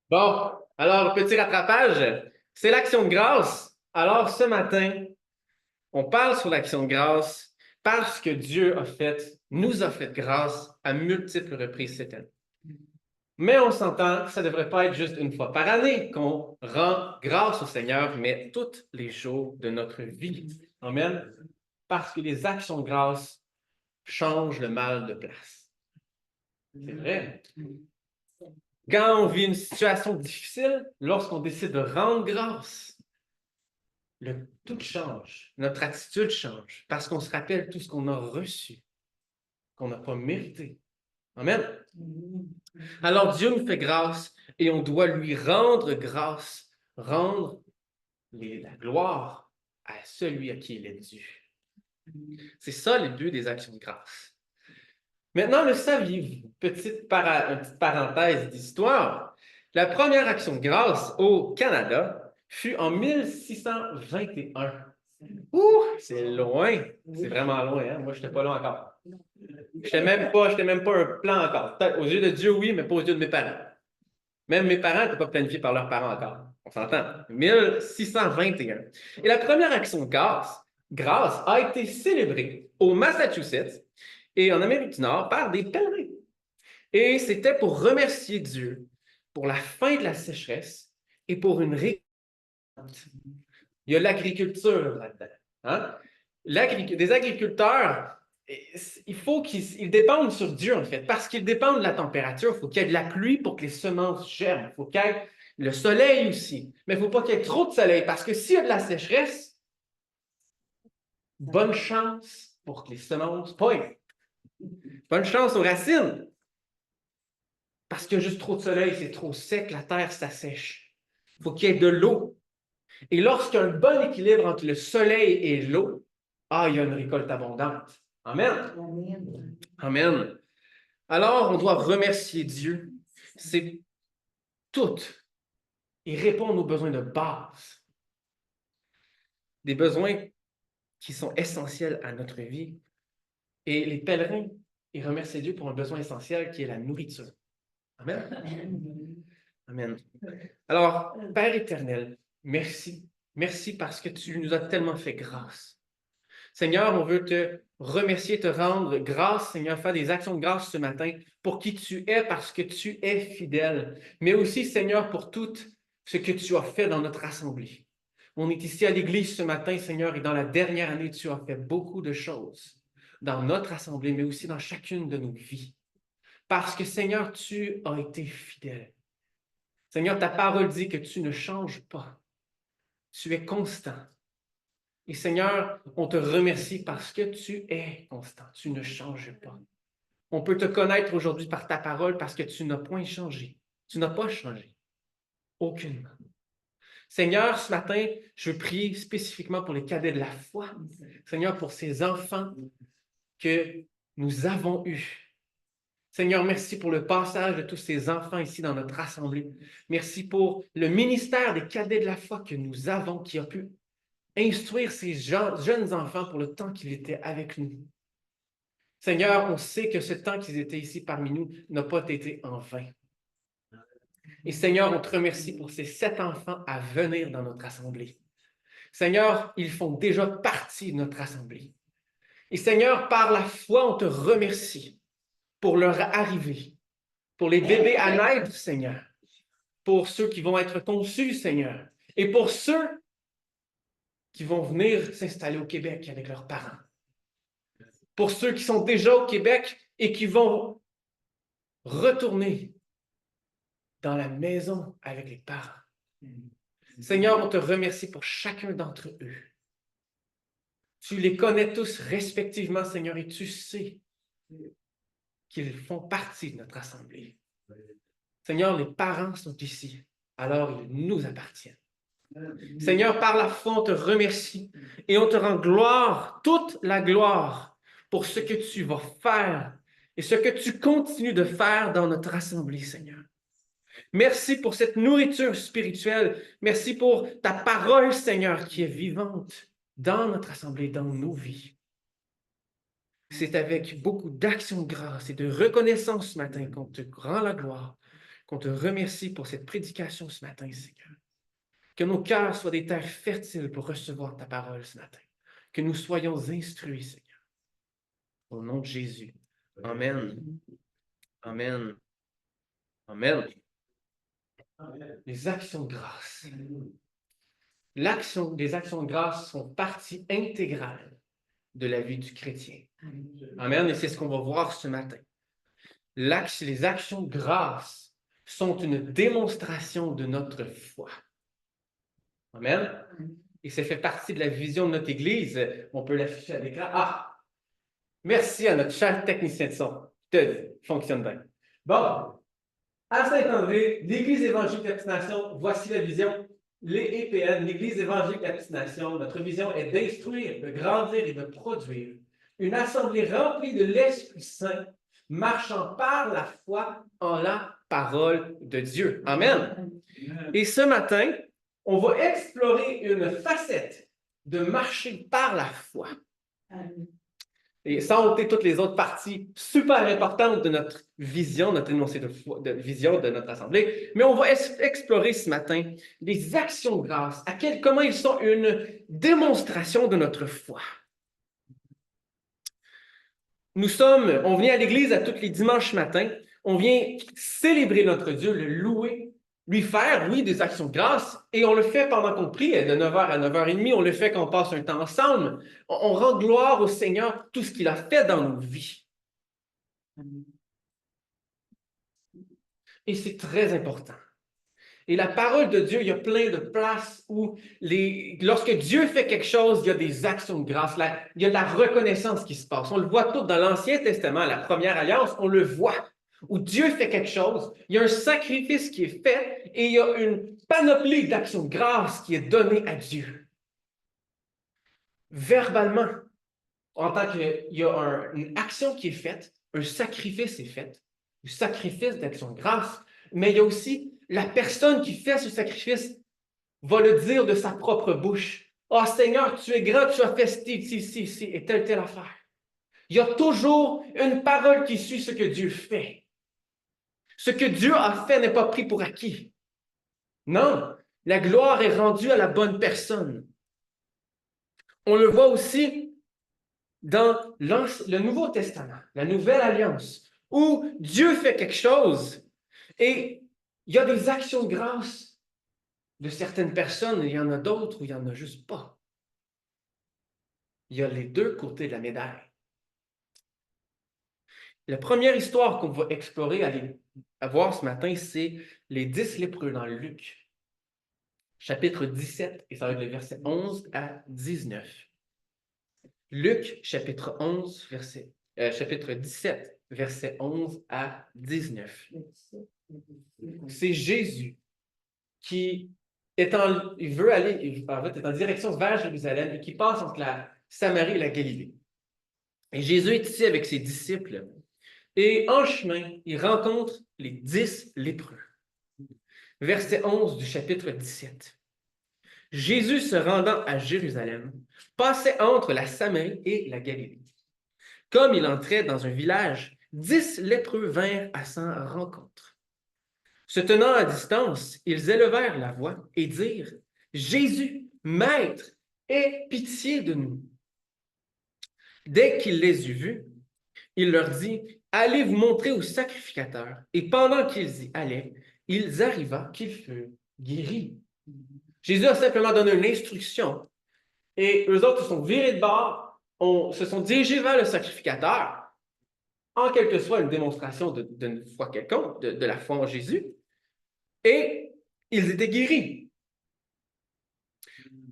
Bon, alors, petit rattrapage, c'est l'action de grâce. Alors, ce matin, on parle sur l'action de grâce parce que Dieu nous a fait grâce à multiples reprises cette année. Mais on s'entend que ça ne devrait pas être juste une fois par année qu'on rend grâce au Seigneur, mais tous les jours de notre vie. Amen. Parce que les actions de grâce changent le mal de place. C'est vrai. Quand on vit une situation difficile, lorsqu'on décide de rendre grâce, tout change. Notre attitude change parce qu'on se rappelle tout ce qu'on a reçu, qu'on n'a pas mérité. Amen. Alors Dieu nous fait grâce et on doit lui rendre grâce, rendre la gloire à celui à qui il est dû. C'est ça le but des actions de grâce. Maintenant, le saviez-vous, petite parenthèse d'histoire, la première action de grâce au Canada fut en 1621. Ouh, c'est loin. C'est vraiment loin, hein? Moi, je n'étais pas loin encore. Je n'étais même pas un plan encore. Peut-être aux yeux de Dieu, oui, mais pas aux yeux de mes parents. Même mes parents n'étaient pas planifiés par leurs parents encore. On s'entend. 1621. Et la première action de grâce a été célébrée au Massachusetts et en Amérique du Nord par des pèlerins. Et c'était pour remercier Dieu pour la fin de la sécheresse et pour une récolte. Il y a l'agriculture là-dedans. Hein? Des agriculteurs, il faut qu'ils dépendent sur Dieu, en fait, parce qu'ils dépendent de la température. Il faut qu'il y ait de la pluie pour que les semences germent. Il faut qu'il y ait le soleil aussi. Mais il ne faut pas qu'il y ait trop de soleil, parce que s'il y a de la sécheresse, bonne chance pour que les semences poignent. Bonne chance aux racines. Parce qu'il y a juste trop de soleil, c'est trop sec, la terre s'assèche. Il faut qu'il y ait de l'eau. Et lorsqu'il y a un bon équilibre entre le soleil et l'eau, il y a une récolte abondante. Amen. Amen. Amen. Alors, on doit remercier Dieu. C'est tout. Il répond à nos besoins de base. Des besoins qui sont essentiels à notre vie. Et les pèlerins, ils remercient Dieu pour un besoin essentiel qui est la nourriture. Amen. Amen. Alors, Père éternel, merci. Merci parce que tu nous as tellement fait grâce. Seigneur, on veut te remercier, te rendre grâce, Seigneur, faire des actions de grâce ce matin pour qui tu es parce que tu es fidèle, mais aussi, Seigneur, pour tout ce que tu as fait dans notre assemblée. On est ici à l'Église ce matin, Seigneur, et dans la dernière année, tu as fait beaucoup de choses dans notre assemblée, mais aussi dans chacune de nos vies. Parce que, Seigneur, tu as été fidèle. Seigneur, ta parole dit que tu ne changes pas. Tu es constant. Et Seigneur, on te remercie parce que tu es constant. Tu ne changes pas. On peut te connaître aujourd'hui par ta parole parce que tu n'as point changé. Tu n'as pas changé. Aucunement. Seigneur, ce matin, je veux prier spécifiquement pour les cadets de la foi. Seigneur, pour ces enfants que nous avons eus. Seigneur, merci pour le passage de tous ces enfants ici dans notre assemblée. Merci pour le ministère des cadets de la foi que nous avons, qui a pu instruire ces jeunes enfants pour le temps qu'ils étaient avec nous. Seigneur, on sait que ce temps qu'ils étaient ici parmi nous n'a pas été en vain. Et Seigneur, on te remercie pour ces 7 enfants à venir dans notre assemblée. Seigneur, ils font déjà partie de notre assemblée. Et Seigneur, par la foi, on te remercie pour leur arrivée, pour les bébés à naître, Seigneur, pour ceux qui vont être conçus, Seigneur, et pour ceux qui vont venir s'installer au Québec avec leurs parents. Pour ceux qui sont déjà au Québec et qui vont retourner dans la maison avec les parents. Seigneur, on te remercie pour chacun d'entre eux. Tu les connais tous respectivement, Seigneur, et tu sais qu'ils font partie de notre assemblée. Seigneur, les parents sont ici, alors ils nous appartiennent. Seigneur, par la foi, on te remercie et on te rend gloire, toute la gloire, pour ce que tu vas faire et ce que tu continues de faire dans notre assemblée, Seigneur. Merci pour cette nourriture spirituelle. Merci pour ta parole, Seigneur, qui est vivante dans notre assemblée, dans nos vies. C'est avec beaucoup d'action de grâce et de reconnaissance ce matin qu'on te rend la gloire, qu'on te remercie pour cette prédication ce matin, Seigneur. Que nos cœurs soient des terres fertiles pour recevoir ta parole ce matin. Que nous soyons instruits, Seigneur. Au nom de Jésus. Amen. Amen. Amen. Les actions de grâce. Les actions de grâce sont partie intégrale de la vie du chrétien. Amen. Et c'est ce qu'on va voir ce matin. Les actions de grâce sont une démonstration de notre foi. Amen. Et ça fait partie de la vision de notre Église. On peut l'afficher à l'écran. Ah! Merci à notre cher technicien de son. Fonctionne bien. Bon. À Saint-André, l'Église évangélique d'Obstination, voici la vision. Les EPN, l'Église évangélique d'Obstination, notre vision est d'instruire, de grandir et de produire une assemblée remplie de l'Esprit Saint, marchant par la foi en la parole de Dieu. Amen. Et ce matin, on va explorer une facette de marcher par la foi. Et ça a été toutes les autres parties super importantes de notre vision, notre énoncé de vision de notre assemblée. Mais on va explorer ce matin les actions de grâce, comment ils sont une démonstration de notre foi. On vient à l'église à tous les dimanches matins, on vient célébrer notre Dieu, le louer, lui faire, oui, des actions de grâce, et on le fait pendant qu'on prie, de 9h à 9h30, on le fait quand on passe un temps ensemble. On rend gloire au Seigneur pour tout ce qu'il a fait dans nos vies. Et c'est très important. Et la parole de Dieu, il y a plein de places où lorsque Dieu fait quelque chose, il y a des actions de grâce, il y a de la reconnaissance qui se passe. On le voit tout dans l'Ancien Testament, la première alliance, on le voit. Où Dieu fait quelque chose, il y a un sacrifice qui est fait et il y a une panoplie d'actions de grâce qui est donnée à Dieu. Verbalement, en tant qu'il y a une action qui est faite, un sacrifice est fait, un sacrifice d'action de grâce, mais il y a aussi la personne qui fait ce sacrifice va le dire de sa propre bouche. « Ah, Seigneur, tu es grand, tu as fait ci, et telle affaire. » Il y a toujours une parole qui suit ce que Dieu fait. Ce que Dieu a fait n'est pas pris pour acquis. Non, la gloire est rendue à la bonne personne. On le voit aussi dans le Nouveau Testament, la Nouvelle Alliance, où Dieu fait quelque chose et il y a des actions de grâce de certaines personnes, et il y en a d'autres où il n'y en a juste pas. Il y a les deux côtés de la médaille. La première histoire qu'on va explorer, à voir ce matin, c'est les 10 lépreux dans Luc, chapitre 17, et ça va être les versets 11 à 19. Luc, chapitre 17, versets 11 à 19. C'est Jésus qui est en direction vers Jérusalem et qui passe entre la Samarie et la Galilée. Et Jésus est ici avec ses disciples. Et en chemin, il rencontre les 10 lépreux. Verset 11 du chapitre 17. Jésus, se rendant à Jérusalem, passait entre la Samarie et la Galilée. Comme il entrait dans un village, 10 lépreux vinrent à sa rencontre. Se tenant à distance, ils élevèrent la voix et dirent « Jésus, Maître, aie pitié de nous. » Dès qu'il les eut vus, il leur dit « Allez vous montrer au sacrificateur. » Et pendant qu'ils y allaient, il arriva qu'ils furent guéris. Jésus a simplement donné une instruction et eux autres se sont virés de bord, se sont dirigés vers le sacrificateur, en quelque soit une démonstration d'une foi quelconque, de la foi en Jésus, et ils étaient guéris.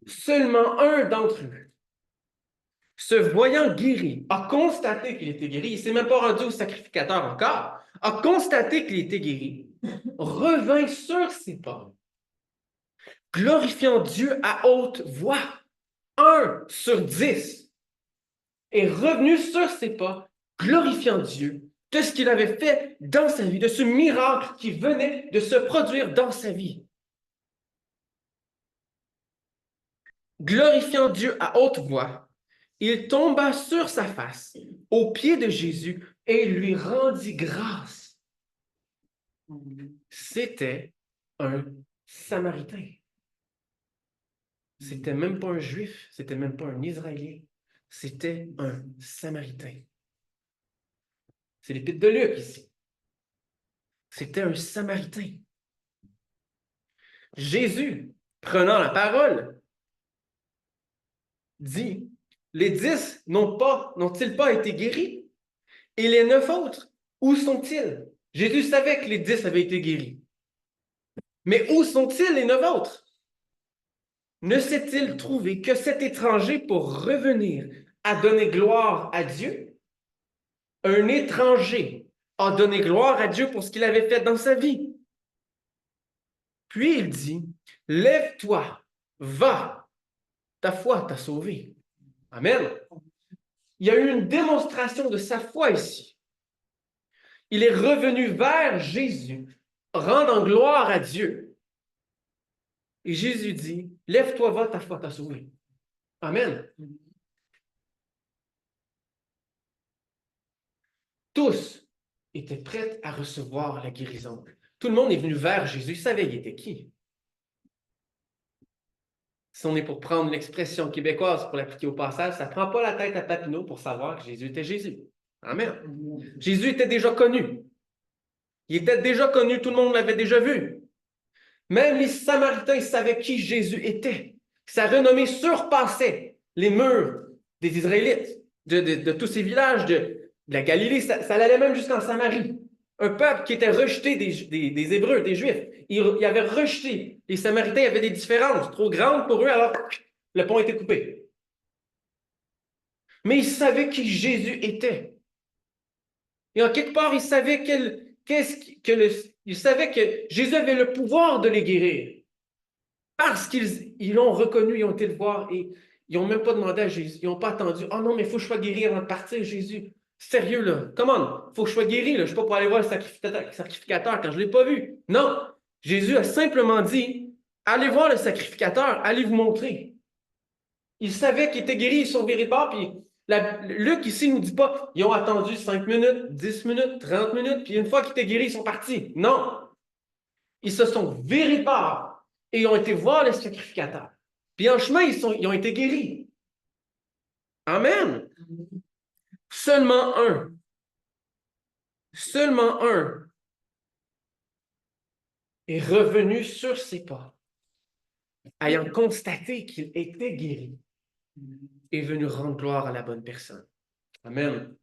Seulement un d'entre eux, se voyant guéri, a constaté qu'il était guéri, il ne s'est même pas rendu au sacrificateur encore, a constaté qu'il était guéri, revint sur ses pas, glorifiant Dieu à haute voix. 1 sur 10 est revenu sur ses pas, glorifiant Dieu de ce qu'il avait fait dans sa vie, de ce miracle qui venait de se produire dans sa vie. Glorifiant Dieu à haute voix, il tomba sur sa face aux pieds de Jésus et lui rendit grâce. C'était un Samaritain. C'était même pas un Juif, c'était même pas un Israélien. C'était un Samaritain. C'est l'épître de Luc ici. C'était un Samaritain. Jésus, prenant la parole, dit, les 10 n'ont-ils pas été guéris? Et les 9 autres, où sont-ils? Jésus savait que les 10 avaient été guéris. Mais où sont-ils les 9 autres? Ne s'est-il trouvé que cet étranger pour revenir à donner gloire à Dieu? Un étranger a donné gloire à Dieu pour ce qu'il avait fait dans sa vie. Puis il dit, lève-toi, va, ta foi t'a sauvé. Amen. Il y a eu une démonstration de sa foi ici. Il est revenu vers Jésus, rendant gloire à Dieu. Et Jésus dit, lève-toi, va, ta foi t'a sauvé. Amen. Tous étaient prêts à recevoir la guérison. Tout le monde est venu vers Jésus. Il savait il était qui. Si on est pour prendre l'expression québécoise pour l'appliquer au passage, ça ne prend pas la tête à Papineau pour savoir que Jésus était Jésus. Amen. Jésus était déjà connu. Il était déjà connu, tout le monde l'avait déjà vu. Même les Samaritains savaient qui Jésus était. Sa renommée surpassait les murs des Israélites, de tous ces villages de la Galilée. Ça allait même jusqu'en Samarie. Un peuple qui était rejeté des Hébreux, des Juifs. Il avait rejeté. Les Samaritains avaient des différences trop grandes pour eux, alors le pont était coupé. Mais ils savaient qui Jésus était. Et en quelque part, ils savaient ils savaient que Jésus avait le pouvoir de les guérir. Parce qu'ils l'ont reconnu, ils ont été le voir et ils n'ont même pas demandé à Jésus. Ils n'ont pas attendu. Oh non, mais il faut que je sois guéri avant de partir, Jésus. Sérieux, là. Comment? Il faut que je sois guéri, là. Je ne suis pas pour aller voir le sacrificateur quand je ne l'ai pas vu. Non. Jésus a simplement dit, allez voir le sacrificateur, allez vous montrer. Ils savaient qu'ils étaient guéris, ils sont virés de bord, puis Luc ici ne nous dit pas, ils ont attendu 5 minutes, 10 minutes, 30 minutes, puis une fois qu'ils étaient guéris, ils sont partis. Non. Ils se sont virés de bord et ils ont été voir le sacrificateur. Puis en chemin, ils ont été guéris. Amen. Seulement un est revenu sur ses pas, ayant constaté qu'il était guéri, est venu rendre gloire à la bonne personne. Amen.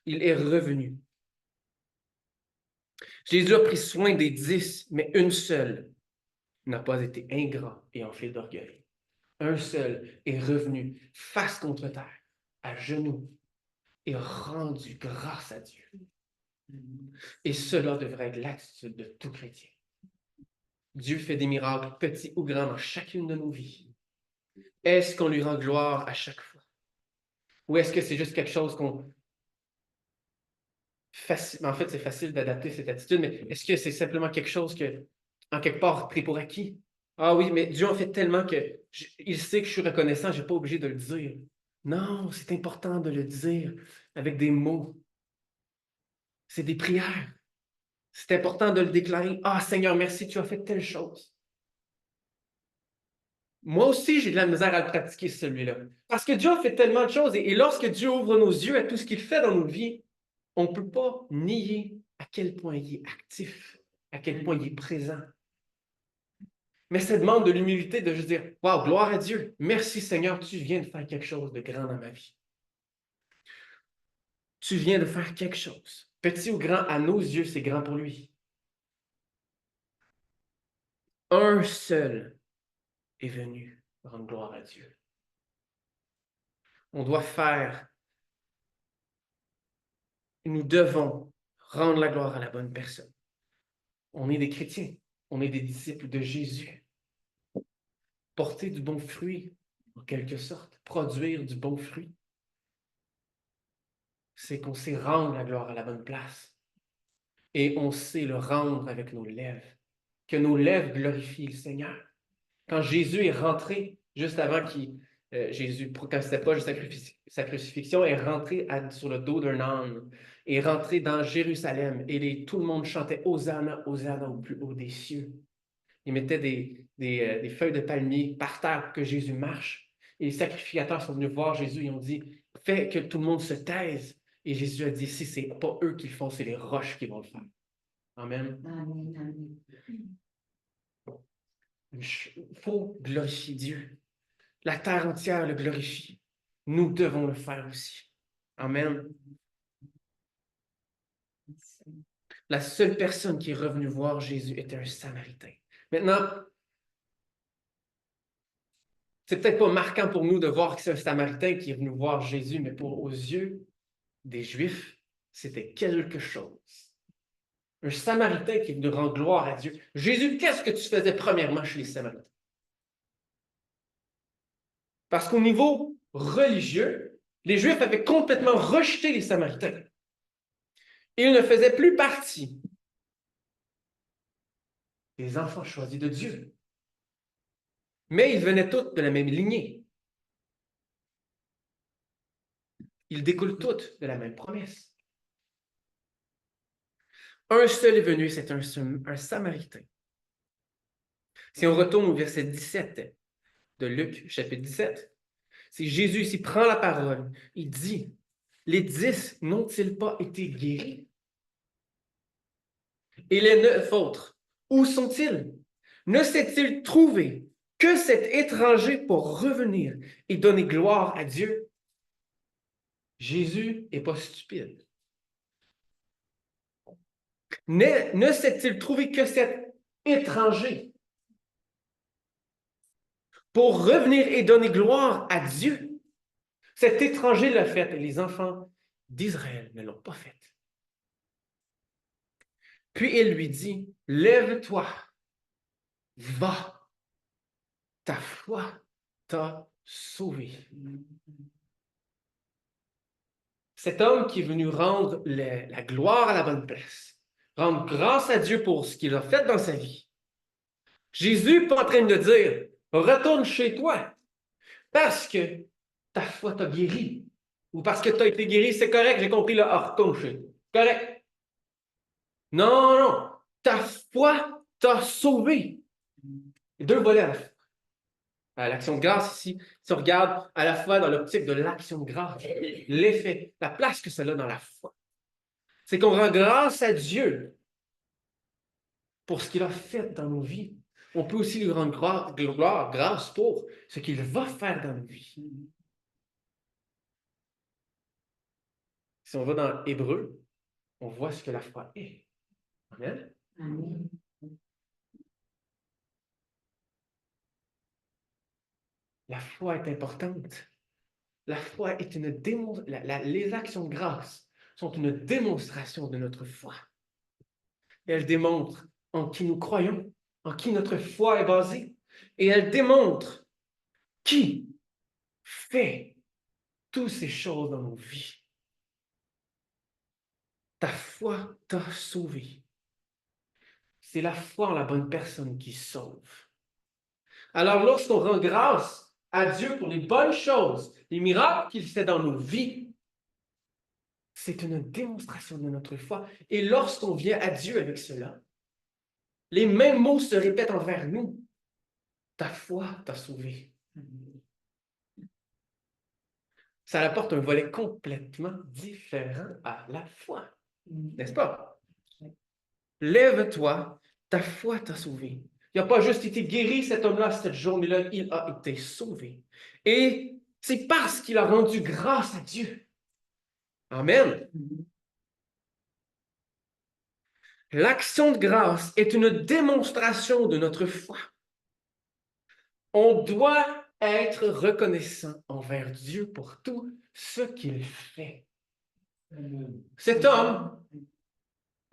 Il est revenu. Jésus a pris soin des 10, mais une seule n'a pas été ingrat et enflé d'orgueil. Un seul est revenu face contre terre, à genoux, et rendu grâce à Dieu. Et cela devrait être l'attitude de tout chrétien. Dieu fait des miracles, petits ou grands, dans chacune de nos vies. Est-ce qu'on lui rend gloire à chaque fois? Ou est-ce que c'est juste quelque chose qu'on... En fait, c'est facile d'adapter cette attitude, mais est-ce que c'est simplement quelque chose que, en quelque part, pris pour acquis? Ah oui, mais Dieu en fait tellement que il sait que je suis reconnaissant, je n'ai pas obligé de le dire. Non, c'est important de le dire avec des mots. C'est des prières. C'est important de le déclarer. Ah, Seigneur, merci, tu as fait telle chose. Moi aussi, j'ai de la misère à le pratiquer, celui-là. Parce que Dieu a fait tellement de choses. Et lorsque Dieu ouvre nos yeux à tout ce qu'il fait dans nos vies, on ne peut pas nier à quel point il est actif, à quel point il est présent. Mais ça demande de l'humilité de juste dire, « Wow, gloire à Dieu. Merci Seigneur, tu viens de faire quelque chose de grand dans ma vie. Tu viens de faire quelque chose. Petit ou grand, à nos yeux, c'est grand pour lui. » Un seul est venu rendre gloire à Dieu. On doit faire, nous devons rendre la gloire à la bonne personne. On est des chrétiens, on est des disciples de Jésus. Porter du bon fruit, en quelque sorte, produire du bon fruit, c'est qu'on sait rendre la gloire à la bonne place. Et on sait le rendre avec nos lèvres. Que nos lèvres glorifient le Seigneur. Quand Jésus est rentré, juste avant Jésus, quand c'était pas sa crucifixion, est rentré sur le dos d'un âne. est rentré dans Jérusalem et tout le monde chantait Hosanna, Hosanna au plus haut des cieux. Ils mettaient des feuilles de palmier par terre pour que Jésus marche. Et les sacrificateurs sont venus voir Jésus, ils ont dit, fais que tout le monde se taise. Et Jésus a dit, si ce n'est pas eux qui le font, c'est les roches qui vont le faire. Amen. Il faut glorifier Dieu. La terre entière le glorifie. Nous devons le faire aussi. Amen. La seule personne qui est revenue voir Jésus était un Samaritain. Maintenant, c'est peut-être pas marquant pour nous de voir que c'est un Samaritain qui est venu voir Jésus, mais aux yeux des Juifs, c'était quelque chose. Un Samaritain qui est venu rendre gloire à Dieu. Jésus, qu'est-ce que tu faisais premièrement chez les Samaritains? Parce qu'au niveau religieux, les Juifs avaient complètement rejeté les Samaritains. Ils ne faisaient plus partie des enfants choisis de Dieu. Mais ils venaient tous de la même lignée. Ils découlent tous de la même promesse. Un seul est venu, c'est un Samaritain. Si on retourne au verset 17 de Luc, chapitre 17, c'est Jésus ici prend la parole. Il dit, les 10 n'ont-ils pas été guéris? Et les 9 autres, où sont-ils? Ne s'est-il trouvé que cet étranger pour revenir et donner gloire à Dieu? Jésus n'est pas stupide. Ne s'est-il trouvé que cet étranger pour revenir et donner gloire à Dieu? Cet étranger l'a fait et les enfants d'Israël ne l'ont pas fait. Puis il lui dit, lève-toi, va, ta foi t'a sauvé. Cet homme qui est venu rendre la gloire à la bonne place, rendre grâce à Dieu pour ce qu'il a fait dans sa vie. Jésus n'est pas en train de dire, retourne chez toi, parce que ta foi t'a guéri, ou parce que tu as été guéri, c'est correct, j'ai compris le retourne chez toi. Correct. Non, non, ta foi t'a sauvé. Deux volets à la fois. L'action de grâce ici, si on regarde à la fois dans l'optique de l'action de grâce, l'effet, la place que ça a dans la foi, c'est qu'on rend grâce à Dieu pour ce qu'il a fait dans nos vies. On peut aussi lui rendre grâce pour ce qu'il va faire dans nos vies. Si on va dans Hébreu, on voit ce que la foi est. Amen. Amen. La foi est importante. La foi est une démonstration. Les actions de grâce sont une démonstration de notre foi. Elles démontrent en qui nous croyons, en qui notre foi est basée. Et elles démontrent qui fait toutes ces choses dans nos vies. Ta foi t'a sauvé. C'est la foi en la bonne personne qui sauve. Alors, lorsqu'on rend grâce à Dieu pour les bonnes choses, les miracles qu'il fait dans nos vies, c'est une démonstration de notre foi. Et lorsqu'on vient à Dieu avec cela, les mêmes mots se répètent envers nous. Ta foi t'a sauvé. Ça apporte un volet complètement différent à la foi. N'est-ce pas? Lève-toi, ta foi t'a sauvé. Il n'a pas juste été guéri, cet homme-là, cette journée-là, il a été sauvé. Et c'est parce qu'il a rendu grâce à Dieu. Amen. L'action de grâce est une démonstration de notre foi. On doit être reconnaissant envers Dieu pour tout ce qu'il fait. Cet homme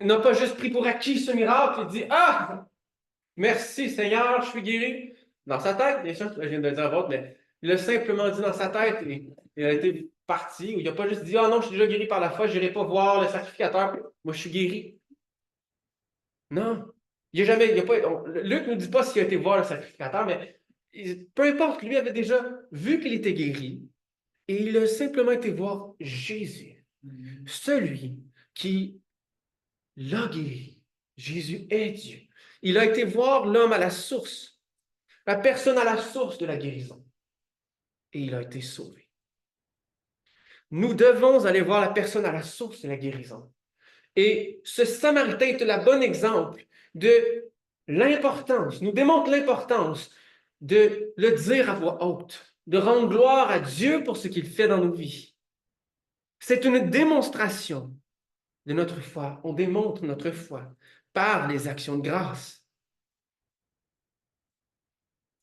n'a pas juste pris pour acquis ce miracle et dit « Ah, merci Seigneur, je suis guéri. » Dans sa tête, bien sûr, je viens de le dire à votre, mais il a simplement dit dans sa tête et il a été parti. Il n'a pas juste dit « Ah non, je suis déjà guéri par la foi, je n'irai pas voir le sacrificateur. Moi, je suis guéri. » Non. Il n'y a jamais, Luc ne nous dit pas s'il a été voir le sacrificateur, mais peu importe, lui avait déjà vu qu'il était guéri et il a simplement été voir Jésus, celui qui l'a guéri. Jésus est Dieu. Il a été voir l'homme à la source, la personne à la source de la guérison. Et il a été sauvé. Nous devons aller voir la personne à la source de la guérison. Et ce Samaritain est le bon exemple de l'importance, nous démontre l'importance de le dire à voix haute, de rendre gloire à Dieu pour ce qu'il fait dans nos vies. C'est une démonstration de notre foi. On démontre notre foi par les actions de grâce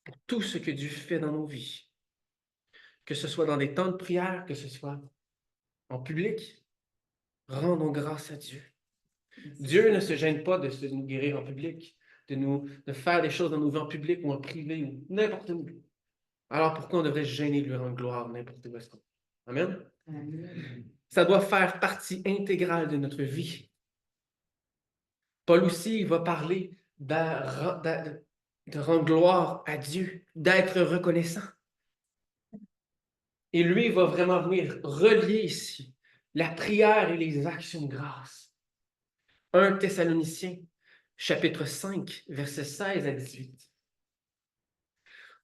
pour tout ce que Dieu fait dans nos vies, que ce soit dans des temps de prière, que ce soit en public. Rendons grâce à Dieu. Dieu ne se gêne pas de nous guérir en public, de faire des choses dans nos vies en public ou en privé ou n'importe où. Alors pourquoi on devrait se gêner de lui rendre gloire n'importe où est-ce qu'on... Amen? Amen. Ça doit faire partie intégrale de notre vie. Paul aussi, il va parler de rendre gloire à Dieu, d'être reconnaissant. Et lui, il va vraiment venir relier ici la prière et les actions de grâce. 1 Thessaloniciens, chapitre 5, versets 16 à 18.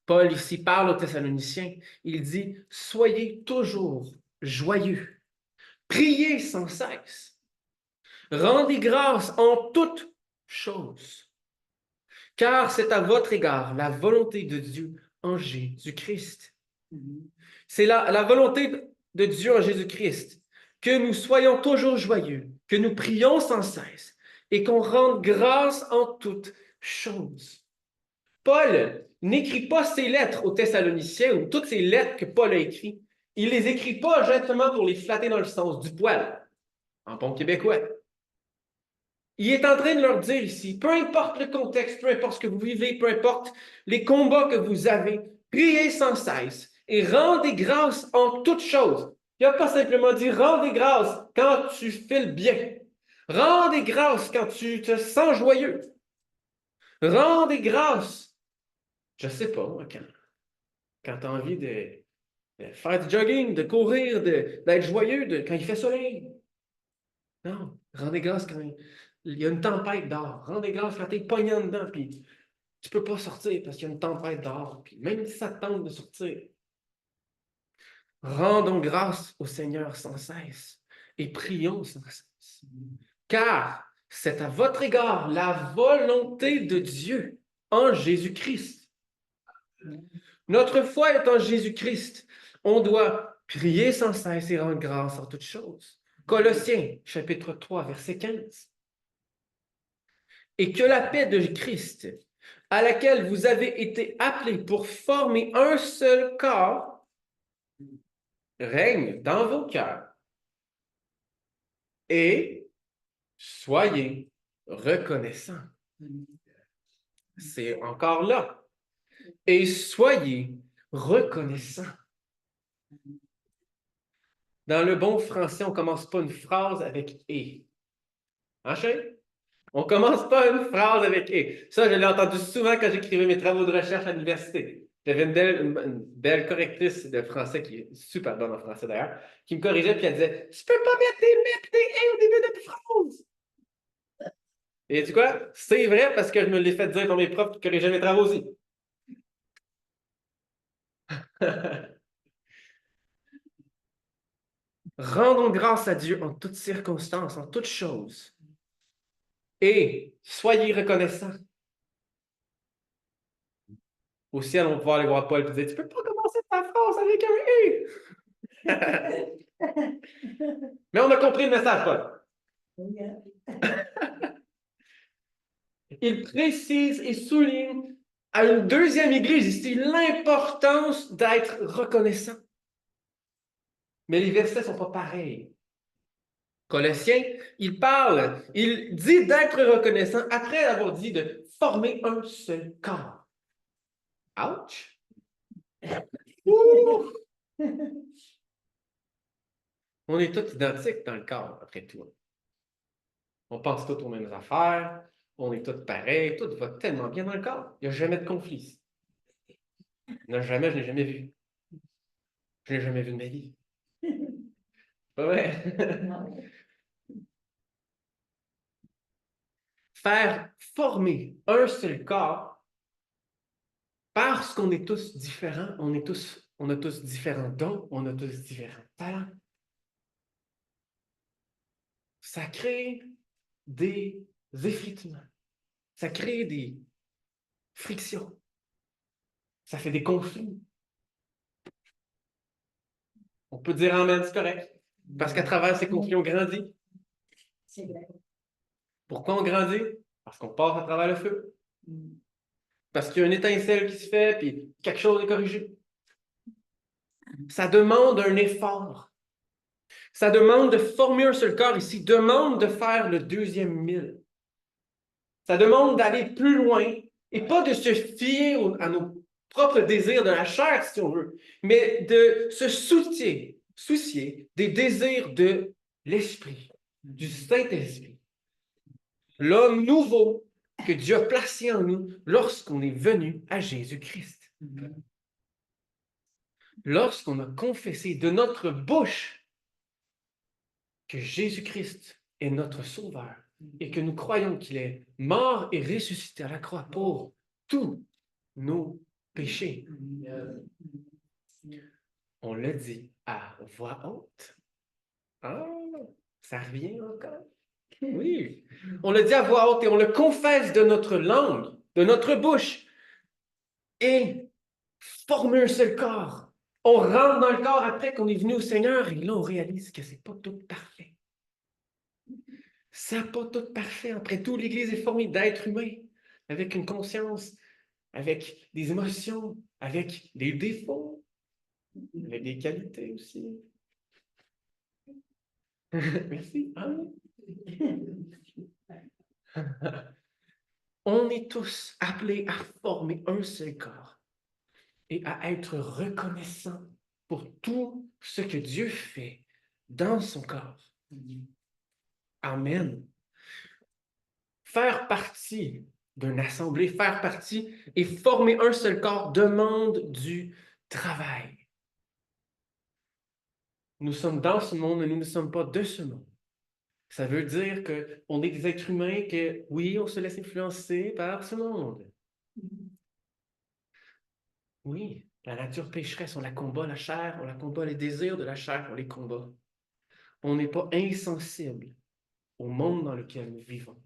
Paul ici parle aux Thessaloniciens. Il dit « Soyez toujours joyeux, priez sans cesse, rendez grâce en toutes choses, car c'est à votre égard la volonté de Dieu en Jésus-Christ. » C'est la volonté de Dieu en Jésus-Christ que nous soyons toujours joyeux, que nous prions sans cesse et qu'on rende grâce en toutes choses. Paul n'écrit pas ses lettres aux Thessaloniciens ou toutes ces lettres que Paul a écrites. Il ne les écrit pas justement pour les flatter dans le sens du poil, en bon québécois. Il est en train de leur dire ici, peu importe le contexte, peu importe ce que vous vivez, peu importe les combats que vous avez, priez sans cesse et rendez grâce en toutes choses. Il n'a pas simplement dit rendez grâce quand tu files bien. Rendez grâce quand tu te sens joyeux. Rendez grâce, je ne sais pas, moi, quand tu as envie de faire du jogging, de courir, d'être joyeux quand il fait soleil. Non, rendez grâce quand il y a une tempête dehors. Rendez grâce quand tu es pogné en dedans, puis tu ne peux pas sortir parce qu'il y a une tempête dehors. Puis même si ça te tente de sortir, rendons grâce au Seigneur sans cesse et prions sans cesse. Car c'est à votre égard la volonté de Dieu en Jésus-Christ. Notre foi est en Jésus-Christ. On doit prier sans cesse et rendre grâce en toutes choses. Colossiens, chapitre 3, verset 15. Et que la paix de Christ, à laquelle vous avez été appelés pour former un seul corps, règne dans vos cœurs. Et soyez reconnaissants. C'est encore là. Et soyez reconnaissants. Dans le bon français, on ne commence pas une phrase avec « et ». Hein, chérie? On ne commence pas une phrase avec « et ». Ça, je l'ai entendu souvent quand j'écrivais mes travaux de recherche à l'université. J'avais une belle correctrice de français qui est super bonne en français d'ailleurs, qui me corrigeait puis elle disait « Tu peux pas mettre des et au début de phrase. » Et tu quoi? C'est vrai parce que je me l'ai fait dire par mes profs qui corrigeaient mes travaux aussi. Rendons grâce à Dieu en toutes circonstances, en toutes choses. Et soyez reconnaissants. Au ciel, on va pouvoir aller voir Paul et dire « Tu peux pas commencer ta phrase avec un « et ». Mais on a compris le message, Paul. Il précise et souligne à une deuxième église ici l'importance d'être reconnaissant. Mais les versets ne sont pas pareils. Colossiens, il parle, il dit d'être reconnaissant après avoir dit de former un seul corps. Ouch! On est tous identiques dans le corps, après tout. On pense tous aux mêmes affaires, on est tous pareils, tout va tellement bien dans le corps. Il n'y a jamais de conflit. Je ne l'ai jamais vu. Je ne l'ai jamais vu de ma vie. Pas vrai? faire former un seul corps parce qu'on est tous différents, on a tous différents dons, on a tous différents talents. Ça crée des effritements, ça crée des frictions, ça fait des conflits. On peut dire amen, c'est correct. Parce qu'à travers ces conflits, on grandit. C'est vrai. Pourquoi on grandit? Parce qu'on passe à travers le feu. Parce qu'il y a une étincelle qui se fait, puis quelque chose est corrigé. Ça demande un effort. Ça demande de former un seul corps ici, demande de faire le deuxième mille. Ça demande d'aller plus loin et pas de se fier à nos propres désirs de la chair, si on veut, mais de se soucier des désirs de l'Esprit, du Saint-Esprit. L'homme nouveau que Dieu a placé en nous lorsqu'on est venu à Jésus-Christ. Lorsqu'on a confessé de notre bouche que Jésus-Christ est notre Sauveur et que nous croyons qu'il est mort et ressuscité à la croix pour tous nos péchés. On le dit à voix haute. Ah, ça revient encore. Oui. On le dit à voix haute et on le confesse de notre langue, de notre bouche. Et former un seul corps. On rentre dans le corps après qu'on est venu au Seigneur et là, on réalise que c'est pas tout parfait. C'est pas tout parfait. Après tout, l'Église est formée d'êtres humains, avec une conscience, avec des émotions, avec des défauts, avec des qualités aussi. Merci. On est tous appelés à former un seul corps et à être reconnaissants pour tout ce que Dieu fait dans son corps. Amen. Faire partie d'une assemblée, faire partie et former un seul corps demande du travail. Nous sommes dans ce monde, mais nous ne sommes pas de ce monde. Ça veut dire qu'on est des êtres humains que, oui, on se laisse influencer par ce monde. Oui, la nature pécheresse, on la combat, la chair, on la combat, les désirs de la chair, on les combat. On n'est pas insensible au monde dans lequel nous vivons.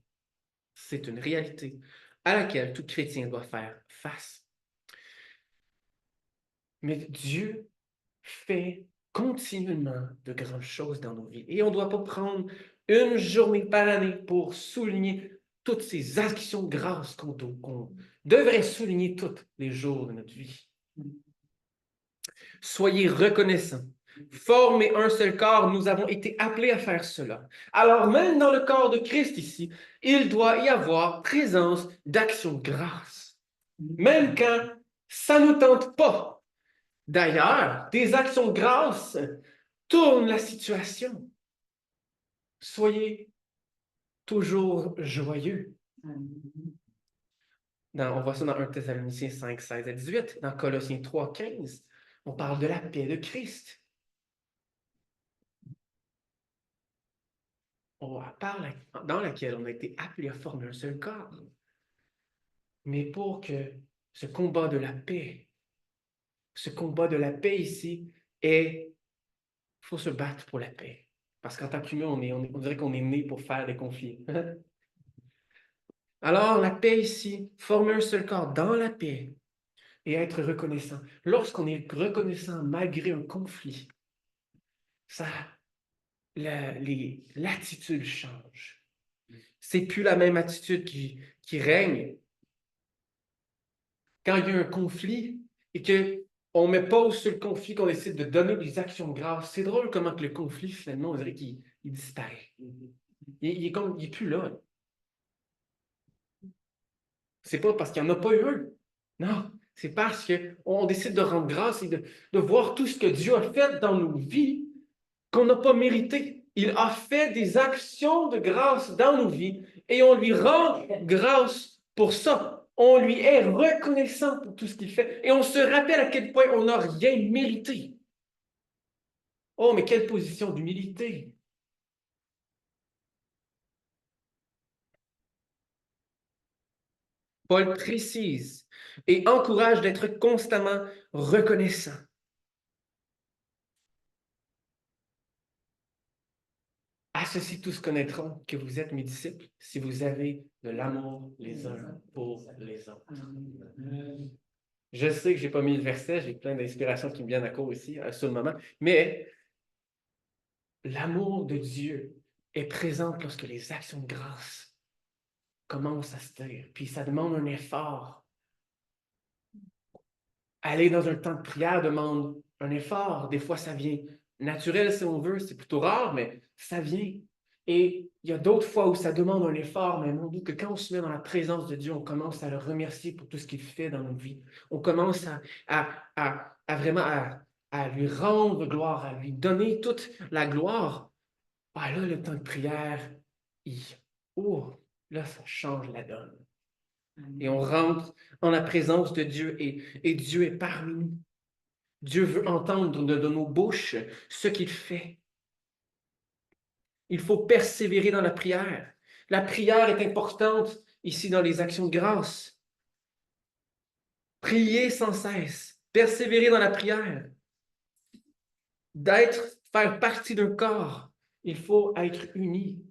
C'est une réalité à laquelle tout chrétien doit faire face. Mais Dieu fait continuellement de grandes choses dans nos vies. Et on ne doit pas prendre une journée par année pour souligner toutes ces actions de grâce qu'on devrait souligner tous les jours de notre vie. Soyez reconnaissants. Former un seul corps, nous avons été appelés à faire cela. Alors même dans le corps de Christ ici, il doit y avoir présence d'action de grâce. Même quand ça ne nous tente pas. D'ailleurs, des actions de grâce tournent la situation. Soyez toujours joyeux. On voit ça dans 1 Thessaloniciens 5, 16 à 18. Dans Colossiens 3, 15, on parle de la paix de Christ. Dans laquelle on a été appelé à former un seul corps. Mais pour que ce combat de la paix ici, il faut se battre pour la paix. Parce qu'en tant qu'humain, on dirait qu'on est né pour faire des conflits. Alors, la paix ici, former un seul corps dans la paix et être reconnaissant. Lorsqu'on est reconnaissant malgré un conflit, l'attitude change. C'est plus la même attitude qui règne quand il y a un conflit et qu'on met pause sur le conflit, qu'on décide de donner des actions de grâce. C'est drôle comment que le conflit, finalement, on dirait qu'il disparaît. Il est plus là. C'est pas parce qu'il n'y en a pas eu un. Non, c'est parce qu'on décide de rendre grâce et de voir tout ce que Dieu a fait dans nos vies qu'on n'a pas mérité. Il a fait des actions de grâce dans nos vies et on lui rend grâce pour ça. On lui est reconnaissant pour tout ce qu'il fait et on se rappelle à quel point on n'a rien mérité. Oh, mais quelle position d'humilité! Paul précise et encourage d'être constamment reconnaissant. À ceci, tous connaîtront que vous êtes mes disciples si vous avez de l'amour les uns pour les autres. Je sais que je n'ai pas mis le verset, j'ai plein d'inspirations qui me viennent à court ici, sur le moment, mais l'amour de Dieu est présent lorsque les actions de grâce commencent à se taire, puis ça demande un effort. Aller dans un temps de prière demande un effort. Des fois, ça vient naturel, si on veut, c'est plutôt rare, mais ça vient. Et il y a d'autres fois où ça demande un effort, mais on dit que quand on se met dans la présence de Dieu, on commence à le remercier pour tout ce qu'il fait dans nos vies. On commence à vraiment à lui rendre gloire, à lui donner toute la gloire. Ah là, le temps de prière, il... oh, là, ça change la donne. Et on rentre en la présence de Dieu et Dieu est parmi nous. Dieu veut entendre de nos bouches ce qu'il fait. Il faut persévérer dans la prière. La prière est importante ici dans les actions de grâce. Prier sans cesse, persévérer dans la prière, faire partie d'un corps. Il faut être uni.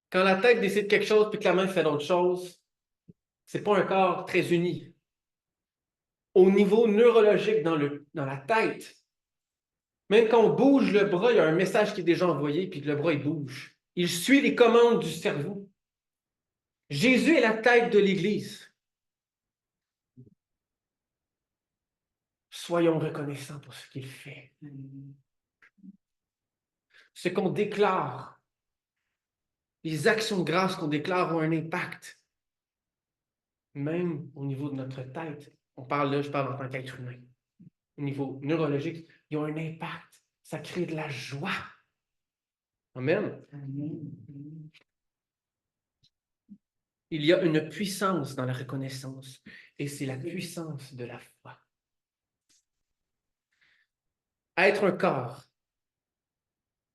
Quand la tête décide quelque chose puis que la main fait d'autres choses, c'est pas un corps très uni. Au niveau neurologique dans la tête, même quand on bouge le bras, il y a un message qui est déjà envoyé, puis que le bras, il bouge. Il suit les commandes du cerveau. Jésus est la tête de l'Église. Soyons reconnaissants pour ce qu'il fait. Ce qu'on déclare, les actions de grâce qu'on déclare ont un impact. Même au niveau de notre tête. Je parle en tant qu'être humain. Au niveau neurologique, ils ont un impact. Ça crée de la joie. Amen. Il y a une puissance dans la reconnaissance et c'est la puissance de la foi. Être un corps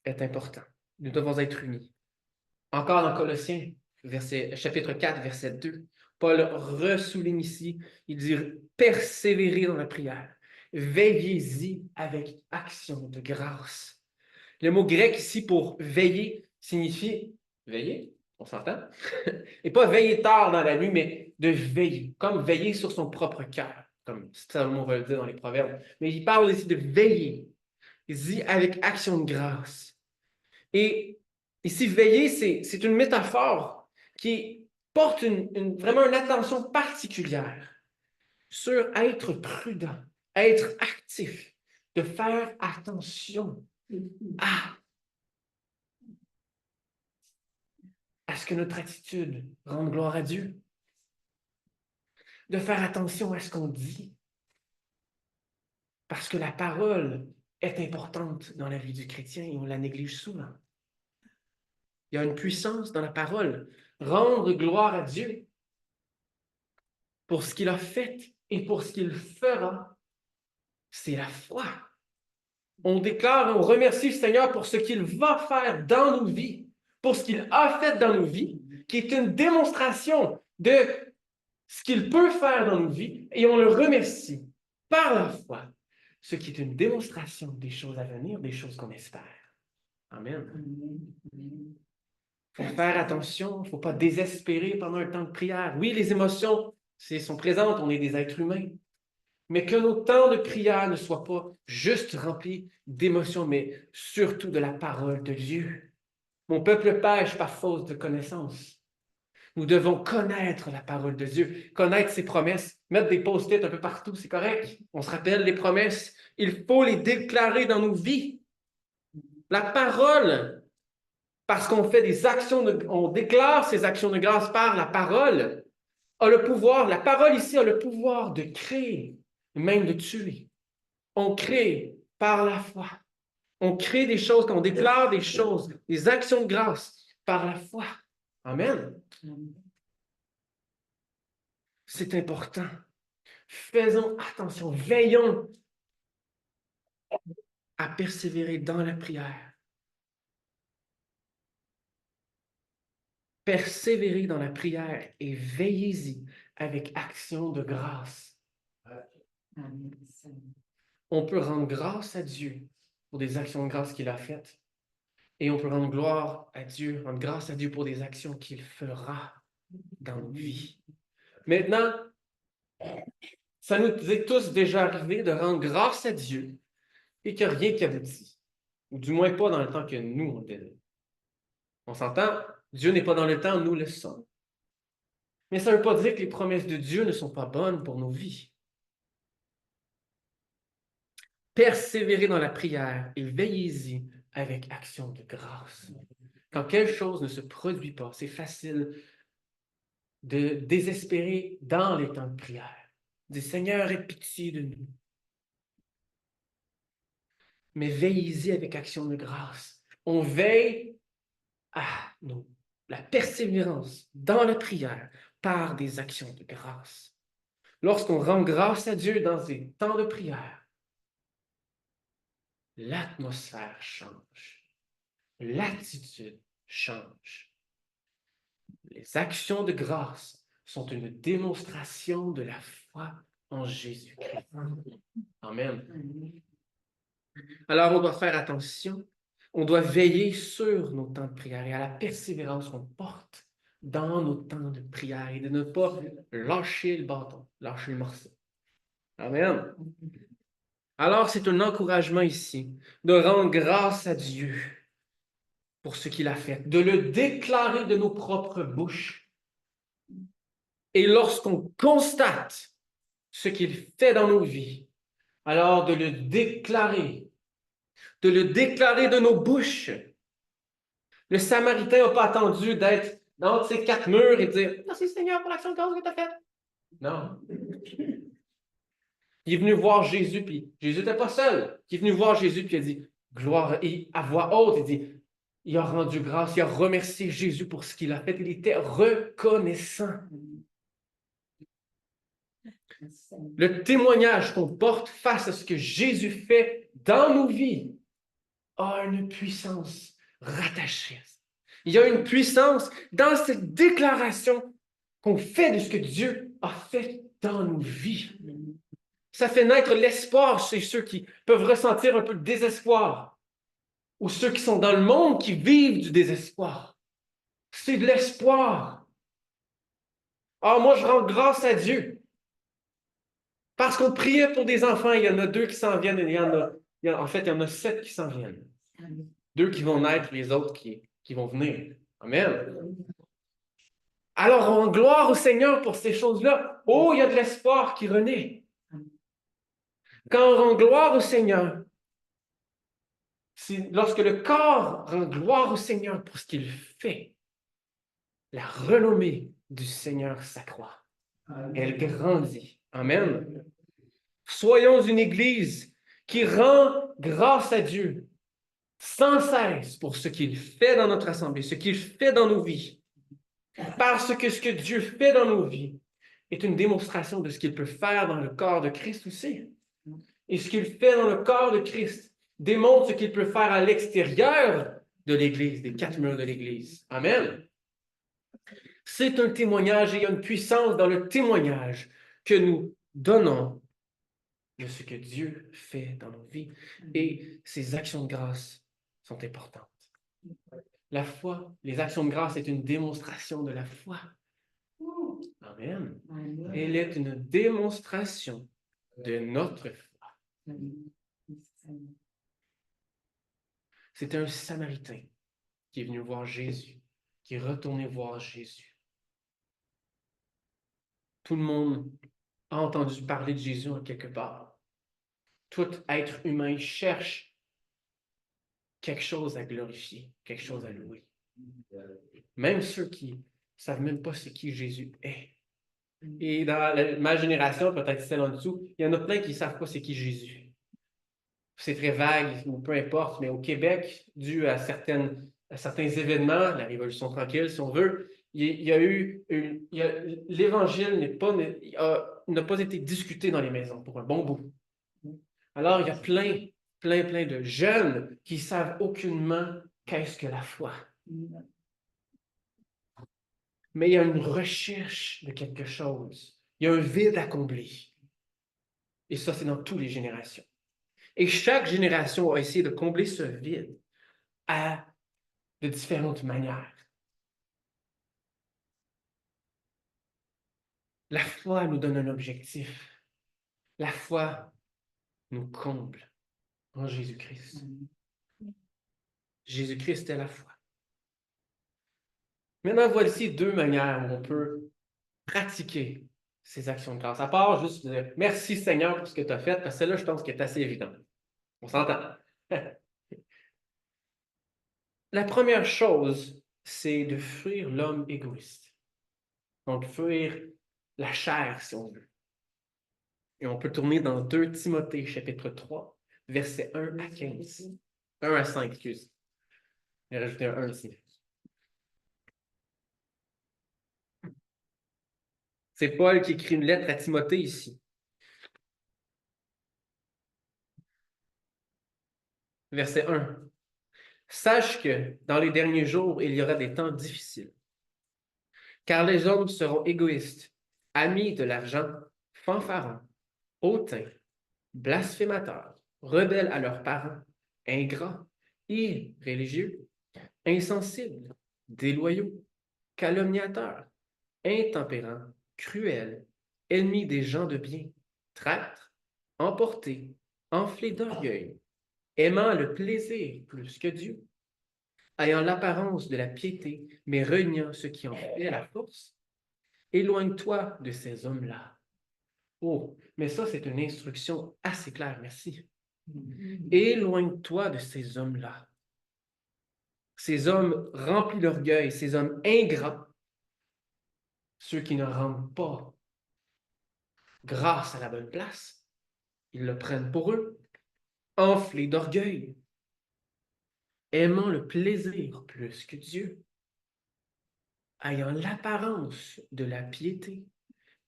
est important. Nous devons être unis. Encore dans Colossiens, chapitre 4, verset 2, Paul ressouligne ici, il dit « Persévérez dans la prière, veillez-y avec action de grâce. » Le mot grec ici pour veiller signifie veiller, on s'entend? Et pas veiller tard dans la nuit, mais de veiller, comme veiller sur son propre cœur, comme Salomon va le dire dans les Proverbes. Mais il parle ici de veiller, il dit avec action de grâce. Et ici, veiller, c'est une métaphore qui porte vraiment une attention particulière sur être prudent, être actif, de faire attention à ce que notre attitude rende gloire à Dieu, de faire attention à ce qu'on dit, parce que la parole est importante dans la vie du chrétien et on la néglige souvent. Il y a une puissance dans la parole. Rendre gloire à Dieu pour ce qu'il a fait et pour ce qu'il fera, c'est la foi. On déclare et on remercie le Seigneur pour ce qu'il va faire dans nos vies, pour ce qu'il a fait dans nos vies, qui est une démonstration de ce qu'il peut faire dans nos vies, et on le remercie par la foi, ce qui est une démonstration des choses à venir, des choses qu'on espère. Amen. Il faut faire attention, il ne faut pas désespérer pendant un temps de prière. Oui, les émotions sont présentes, on est des êtres humains, mais que nos temps de prière ne soient pas juste remplis d'émotions, mais surtout de la parole de Dieu. Mon peuple pêche par faute de connaissance. Nous devons connaître la parole de Dieu, connaître ses promesses, mettre des post-it un peu partout, c'est correct. On se rappelle les promesses. Il faut les déclarer dans nos vies. La parole, parce qu'on fait des actions, on déclare ces actions de grâce par la parole, a le pouvoir, la parole ici a le pouvoir de créer, même de tuer. On crée par la foi. On crée des choses, quand on déclare des choses, des actions de grâce par la foi. Amen. C'est important. Faisons attention, veillons à persévérer dans la prière. Persévérez dans la prière et veillez-y avec action de grâce. On peut rendre grâce à Dieu pour des actions de grâce qu'il a faites. Et on peut rendre gloire à Dieu, rendre grâce à Dieu pour des actions qu'il fera dans nos vies. Maintenant, ça nous est tous déjà arrivé de rendre grâce à Dieu et qu'il n'y a rien qui aboutit. Ou du moins pas dans le temps que nous, on était. On s'entend? Dieu n'est pas dans le temps, nous le sommes. Mais ça ne veut pas dire que les promesses de Dieu ne sont pas bonnes pour nos vies. Persévérez dans la prière et veillez-y avec action de grâce. Quand quelque chose ne se produit pas, c'est facile de désespérer dans les temps de prière. Dis, Seigneur, aie pitié de nous. Mais veillez-y avec action de grâce. On veille à la persévérance dans la prière par des actions de grâce. Lorsqu'on rend grâce à Dieu dans ces temps de prière, l'atmosphère change, l'attitude change. Les actions de grâce sont une démonstration de la foi en Jésus-Christ. Amen. Alors, on doit faire attention. On doit veiller sur nos temps de prière et à la persévérance qu'on porte dans nos temps de prière et de ne pas lâcher le bâton, lâcher le morceau. Amen. Alors, c'est un encouragement ici de rendre grâce à Dieu pour ce qu'il a fait, de le déclarer de nos propres bouches. Et lorsqu'on constate ce qu'il fait dans nos vies, alors de le déclarer de nos bouches. Le Samaritain n'a pas attendu d'être dans ces quatre murs et de dire « Merci Seigneur pour l'action de grâce que tu as faite. » Non. Il est venu voir Jésus, puis Jésus n'était pas seul. Il est venu voir Jésus, puis il a dit gloire, et à voix haute, il dit il a rendu grâce, il a remercié Jésus pour ce qu'il a fait. Il était reconnaissant. Le témoignage qu'on porte face à ce que Jésus fait dans nos vies a une puissance rattachée. Il y a une puissance dans cette déclaration qu'on fait de ce que Dieu a fait dans nos vies. Ça fait naître l'espoir chez ceux qui peuvent ressentir un peu de désespoir ou ceux qui sont dans le monde qui vivent du désespoir. C'est de l'espoir. Ah, moi, je rends grâce à Dieu. Parce qu'on priait pour des enfants, il y en a 2 qui s'en viennent, en fait, il y en a 7 qui s'en viennent. 2 qui vont naître, les autres qui vont venir. Amen. Alors, on gloire au Seigneur pour ces choses-là. Oh, il y a de l'espoir qui renaît. Quand on rend gloire au Seigneur, lorsque le corps rend gloire au Seigneur pour ce qu'il fait, la renommée du Seigneur s'accroît. Elle grandit. Amen. Soyons une Église qui rend grâce à Dieu sans cesse pour ce qu'il fait dans notre assemblée, ce qu'il fait dans nos vies. Parce que ce que Dieu fait dans nos vies est une démonstration de ce qu'il peut faire dans le corps de Christ aussi. Et ce qu'il fait dans le corps de Christ démontre ce qu'il peut faire à l'extérieur de l'Église, des 4 murs de l'Église. Amen. C'est un témoignage et il y a une puissance dans le témoignage que nous donnons de ce que Dieu fait dans nos vies. Et ces actions de grâce sont importantes. La foi, les actions de grâce est une démonstration de la foi. Amen. Elle est une démonstration de notre foi. C'est un Samaritain qui est venu voir Jésus, qui est retourné voir Jésus. Tout le monde a entendu parler de Jésus en quelque part. Tout être humain cherche quelque chose à glorifier, quelque chose à louer. Même ceux qui ne savent même pas ce qui Jésus est. Et dans ma génération, peut-être celle en dessous, il y en a plein qui ne savent pas c'est qui Jésus. C'est très vague, ou peu importe, mais au Québec, dû à certains événements, la Révolution tranquille, si on veut, l'Évangile n'a pas été discuté dans les maisons pour un bon bout. Alors, il y a plein de jeunes qui ne savent aucunement qu'est-ce que la foi. mais il y a une recherche de quelque chose. Il y a un vide à combler. Et ça, c'est dans toutes les générations. Et chaque génération a essayé de combler ce vide de différentes manières. La foi nous donne un objectif. La foi nous comble en Jésus-Christ. Jésus-Christ est la foi. Maintenant, voici deux manières où on peut pratiquer ces actions de grâce. À part juste dire merci Seigneur pour ce que tu as fait, parce que celle-là, je pense qu'elle est assez évidente. On s'entend. La première chose, c'est de fuir l'homme égoïste. Donc, fuir la chair, si on veut. Et on peut tourner dans 2 Timothée, chapitre 3, versets 1 à 15. 1 à 5, excuse. J'ai rajouté un 1 ici. C'est Paul qui écrit une lettre à Timothée ici. Verset 1. Sache que dans les derniers jours, il y aura des temps difficiles. Car les hommes seront égoïstes, amis de l'argent, fanfarons, hautains, blasphémateurs, rebelles à leurs parents, ingrats, irréligieux, insensibles, déloyaux, calomniateurs, intempérants, cruels, ennemis des gens de bien, traîtres, emportés, enflés d'orgueil, aimant le plaisir plus que Dieu, ayant l'apparence de la piété, mais reniant ce qui en fait la force. Éloigne-toi de ces hommes-là. Oh, mais ça, c'est une instruction assez claire, merci. Éloigne-toi de ces hommes-là. Ces hommes remplis d'orgueil, ces hommes ingrats, ceux qui ne rendent pas grâce à la bonne place, ils le prennent pour eux, enflés d'orgueil, aimant le plaisir plus que Dieu, ayant l'apparence de la piété,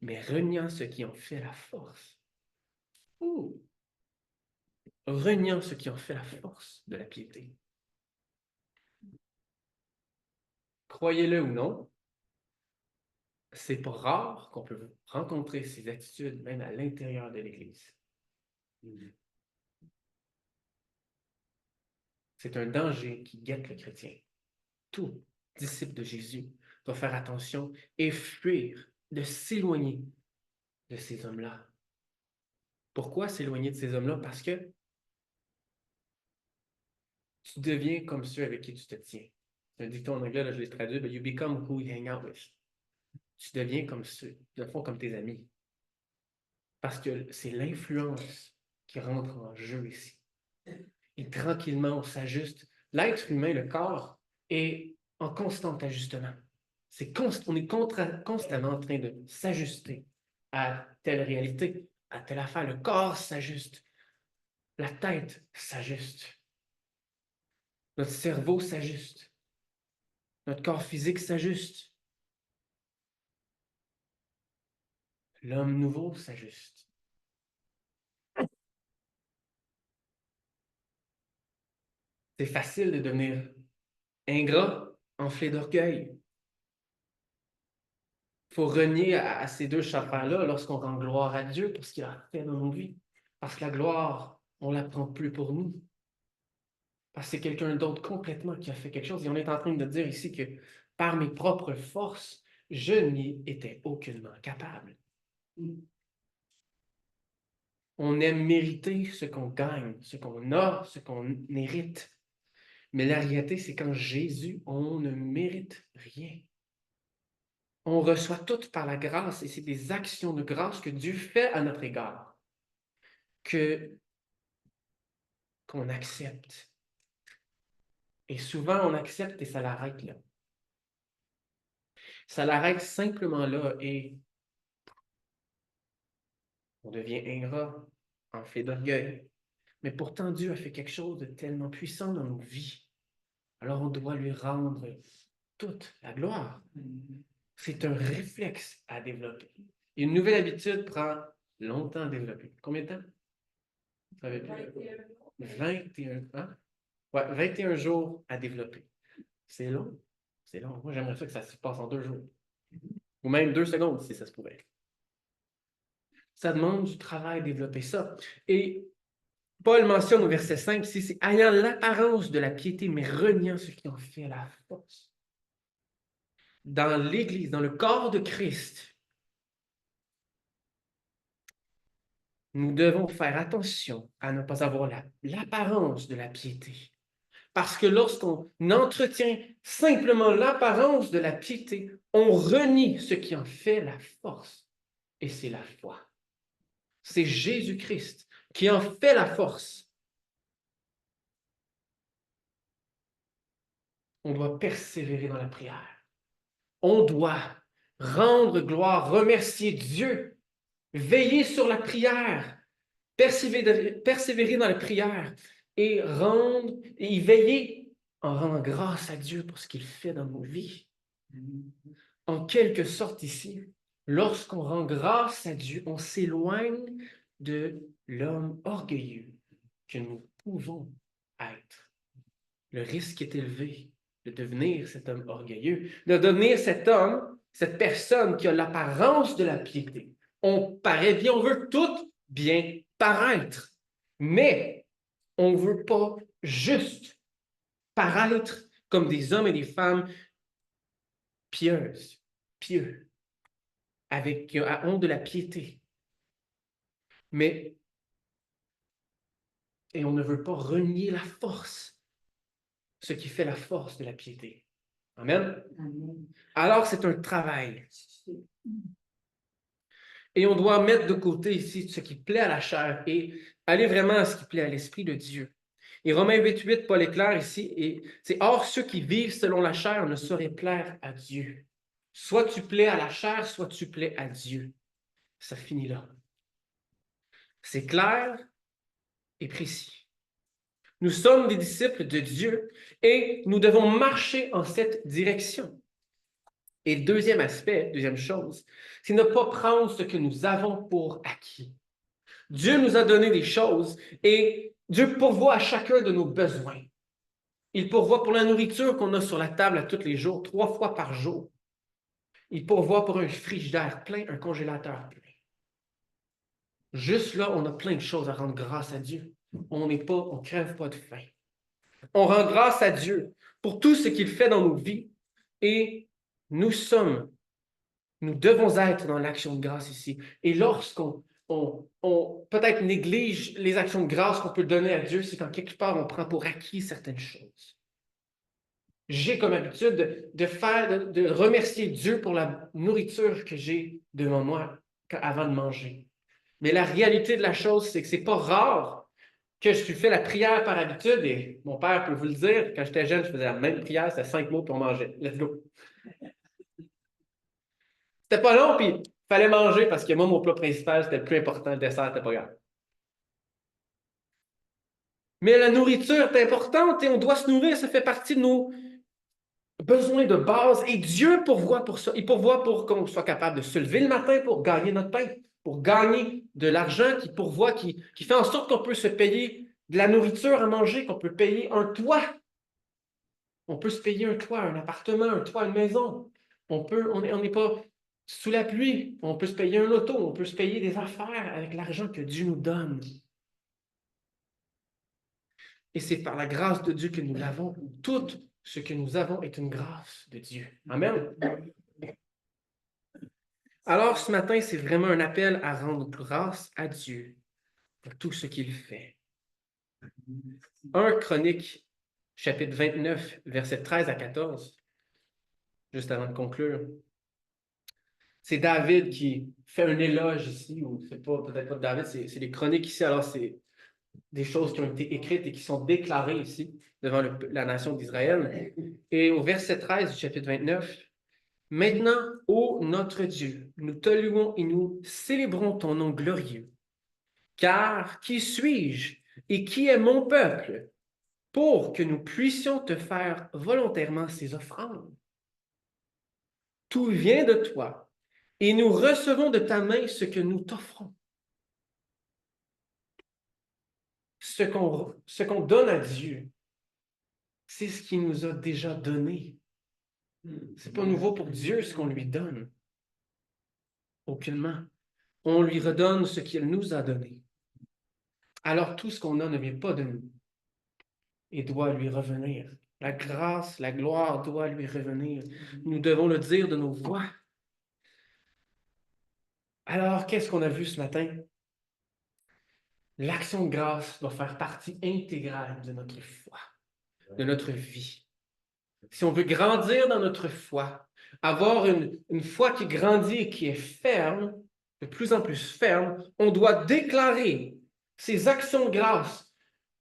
mais reniant ce qui en fait la force. Ouh. Reniant ce qui en fait la force de la piété. Croyez-le ou non, c'est pas rare qu'on peut rencontrer ces attitudes même à l'intérieur de l'Église. C'est un danger qui guette le chrétien. Tout disciple de Jésus doit faire attention et fuir, de s'éloigner de ces hommes-là. Pourquoi s'éloigner de ces hommes-là? Parce que tu deviens comme ceux avec qui tu te tiens. C'est un dicton en anglais, là, je l'ai traduit, but you become who you hang out with. Tu deviens comme ceux, de fond, comme tes amis. Parce que c'est l'influence qui rentre en jeu ici. Et tranquillement, on s'ajuste. L'être humain, le corps, est en constant ajustement. On est constamment en train de s'ajuster à telle réalité, à telle affaire. Le corps s'ajuste. La tête s'ajuste. Notre cerveau s'ajuste. Notre corps physique s'ajuste. L'homme nouveau s'ajuste. C'est facile de devenir ingrat, enflé d'orgueil. Il faut renier à ces deux affaires-là lorsqu'on rend gloire à Dieu pour ce qu'il a fait dans nos vies. Parce que la gloire, on ne la prend plus pour nous. Parce que c'est quelqu'un d'autre complètement qui a fait quelque chose. Et on est en train de dire ici que par mes propres forces, je n'y étais aucunement capable. On aime mériter ce qu'on gagne, ce qu'on a, ce qu'on mérite. Mais la réalité, c'est qu'en Jésus, on ne mérite rien. On reçoit tout par la grâce et c'est des actions de grâce que Dieu fait à notre égard, qu'on accepte. Et souvent, on accepte et ça l'arrête là. Ça l'arrête simplement là et on devient ingrat, enflé d'orgueil. Mais pourtant, Dieu a fait quelque chose de tellement puissant dans nos vies. Alors, on doit lui rendre toute la gloire. C'est un réflexe à développer. Une nouvelle habitude prend longtemps à développer. Combien de temps? Vous savez plus? 21 ans. Ouais, 21 jours à développer. C'est long. C'est long. Moi, j'aimerais ça que ça se passe en 2 jours. Ou même 2 secondes, si ça se pourrait. Ça demande du travail de développer ça. Et Paul mentionne au verset 5 ici, c'est ayant l'apparence de la piété, mais reniant ce qui en fait la force. Dans l'Église, dans le corps de Christ, nous devons faire attention à ne pas avoir l'apparence de la piété. Parce que lorsqu'on entretient simplement l'apparence de la piété, on renie ce qui en fait la force. Et c'est la foi. C'est Jésus-Christ qui en fait la force. On doit persévérer dans la prière. On doit rendre gloire, remercier Dieu, veiller sur la prière, persévérer dans la prière et y veiller en rendant grâce à Dieu pour ce qu'il fait dans nos vies. En quelque sorte ici, lorsqu'on rend grâce à Dieu, on s'éloigne de l'homme orgueilleux que nous pouvons être. Le risque est élevé de devenir cet homme orgueilleux, de devenir cet homme, cette personne qui a l'apparence de la piété. On paraît bien, on veut tout bien paraître, mais on ne veut pas juste paraître comme des hommes et des femmes pieuses, pieux, avec honte de la piété. Et on ne veut pas renier la force, ce qui fait la force de la piété. Amen? Amen. Alors, c'est un travail. Et on doit mettre de côté ici ce qui plaît à la chair et aller vraiment à ce qui plaît à l'Esprit de Dieu. Et Romains 8:8, Paul est clair ici, et c'est « Or, ceux qui vivent selon la chair ne sauraient plaire à Dieu. Soit tu plais à la chair, soit tu plais à Dieu. » Ça finit là. C'est clair et précis. Nous sommes des disciples de Dieu et nous devons marcher en cette direction. Et le deuxième aspect, deuxième chose, c'est ne pas prendre ce que nous avons pour acquis. Dieu nous a donné des choses et Dieu pourvoit à chacun de nos besoins. Il pourvoit pour la nourriture qu'on a sur la table à tous les jours, 3 fois par jour. Il pourvoit pour un frigidaire plein, un congélateur plein. Juste là, on a plein de choses à rendre grâce à Dieu. On ne crève pas de faim. On rend grâce à Dieu pour tout ce qu'il fait dans nos vies et nous devons être dans l'action de grâce ici. Et lorsqu'on peut-être néglige les actions de grâce qu'on peut donner à Dieu, c'est quand quelque part on prend pour acquis certaines choses. J'ai comme habitude de remercier Dieu pour la nourriture que j'ai devant moi avant de manger. Mais la réalité de la chose, c'est que c'est pas rare que je fais la prière par habitude, et mon père peut vous le dire, quand j'étais jeune, je faisais la même prière, c'était 5 mots, puis on mangeait. Let's go. C'était pas long, puis il fallait manger, parce que moi, mon plat principal, c'était le plus important, le dessert, c'était pas grave. Mais la nourriture est importante, et on doit se nourrir, ça fait partie de nos besoins de base, et Dieu pourvoit pour ça. Il pourvoit pour qu'on soit capable de se lever le matin pour gagner notre pain, pour gagner de l'argent, qui pourvoit, qui fait en sorte qu'on peut se payer de la nourriture à manger, qu'on peut payer un toit. On peut se payer un toit, un appartement, un toit, une maison. On n'est pas sous la pluie. On peut se payer un auto, on peut se payer des affaires avec l'argent que Dieu nous donne. Et c'est par la grâce de Dieu que nous l'avons. Tout ce que nous avons est une grâce de Dieu. Amen. Alors, ce matin, c'est vraiment un appel à rendre grâce à Dieu pour tout ce qu'il fait. 1 Chronique, chapitre 29, versets 13 à 14, juste avant de conclure. C'est David qui fait un éloge ici, ou c'est pas peut-être pas David, c'est les chroniques ici. Alors, c'est des choses qui ont été écrites et qui sont déclarées ici devant la nation d'Israël. Et au verset 13 du chapitre 29, « Maintenant, ô notre Dieu, nous te louons et nous célébrons ton nom glorieux. Car qui suis-je et qui est mon peuple pour que nous puissions te faire volontairement ces offrandes? Tout vient de toi et nous recevons de ta main ce que nous t'offrons. » Ce qu'on donne à Dieu, c'est ce qu'il nous a déjà donné. Ce n'est pas nouveau pour Dieu ce qu'on lui donne. Aucunement. On lui redonne ce qu'il nous a donné. Alors tout ce qu'on a ne vient pas de nous et doit lui revenir. La grâce, la gloire doit lui revenir. Nous devons le dire de nos voix. Alors, qu'est-ce qu'on a vu ce matin? L'action de grâce doit faire partie intégrale de notre foi, de notre vie. Si on veut grandir dans notre foi, avoir une foi qui grandit et qui est ferme, de plus en plus ferme, on doit déclarer ces actions de grâce,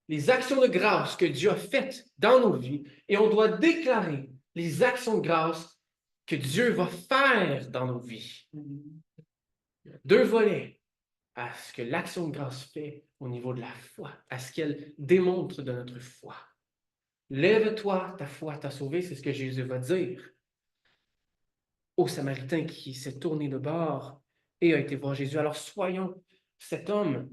les actions de grâce que Dieu a faites dans nos vies, et on doit déclarer les actions de grâce que Dieu va faire dans nos vies. Deux volets à ce que l'action de grâce fait au niveau de la foi, à ce qu'elle démontre de notre foi. Lève-toi, ta foi t'a sauvé, c'est ce que Jésus va dire au Samaritain qui s'est tourné de bord et a été voir Jésus. Alors soyons cet homme